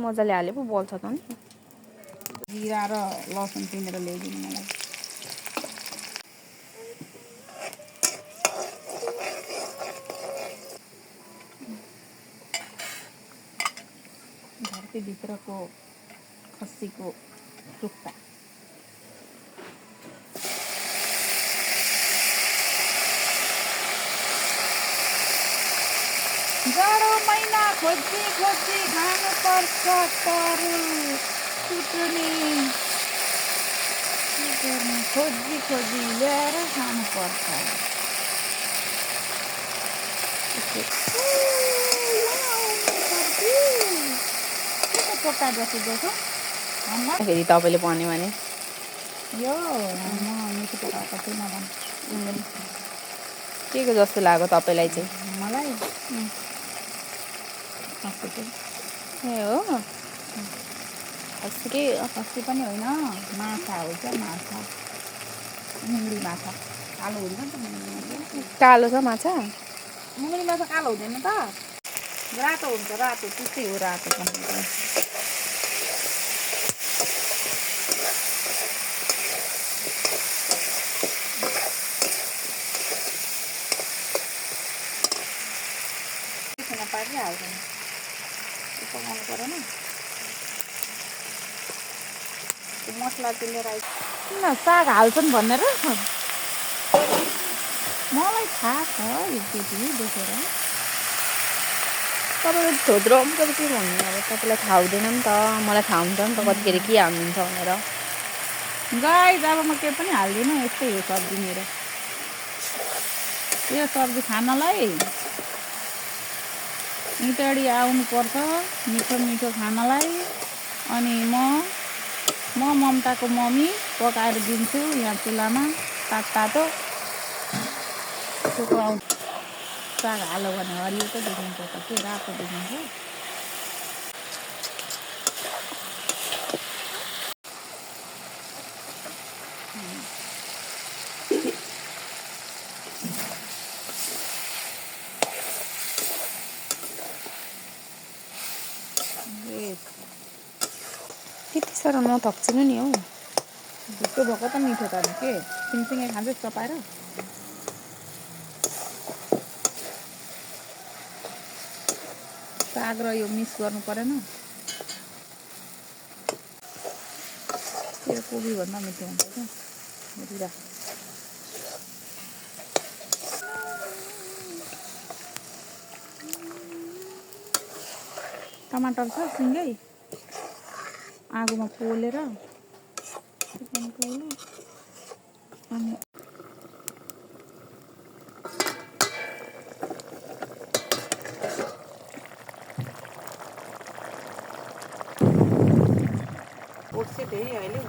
मजाले हाले पो बल्छ त नि। जिरा र लसुन पिनेर ल्याइदिनु मलाई। घरतीभित्रको खसीको टुक्रा। जाडो महिना खोजी खोजी खानुपर्छ तरुल कुट्ने। खोजी खोजी ल्याएर खानुपर्छ। फेरि तपाईँले भन्यो भने यो म मिठो पकाएको थिइनँ भने के को जस्तो लाग्यो तपाईँलाई चाहिँ? मलाई ए हो खसी खसी पनि होइन, माछा हो क्या, माछा मुङ्गरी माछा। कालो हुँदैन त कालो छ माछा? मुङ्गरी माछा कालो हुँदैन त, रातो हुन्छ, रातो त्यस्तै हो, रातो पनि। पारिहाल्छ पकाउनु परेन मसला पिलेर किन साग हाल्छन् भनेर मलाई थाहा छ यो केटी देखेर। तपाईँको छोद्रो के भन्नु अब, तपाईँलाई थाहा हुँदैन नि त, मलाई थाहा हुन्छ नि त कतिखेर के हाल्नुहुन्छ भनेर। गाई अब म केही पनि हाल्दिनँ, यस्तै हो सब्जी मेरो। यो सब्जी खानलाई इटडी आउनुपर्छ, मिठो मिठो खानलाई। अनि म ममताको मम्मी पकाएर दिन्छु यहाँ चुल्हामा तातो। साग हाल्यो भने हरियो त देखिन्छ त, के रातो देखिन्छ। त्यति साह्रो नथप्छिनु नि हौ, ढुक्क भएको त मिठो त के सँगसँगै खाँदैछ चपाएर। साग र यो मिक्स गर्नु परेन, यो कोबीभन्दा मिठो हुन्छ क्या हेरेर। टमाटर छ सिँगै आगोमा पोलेर अनि ओर्से फेरि अहिले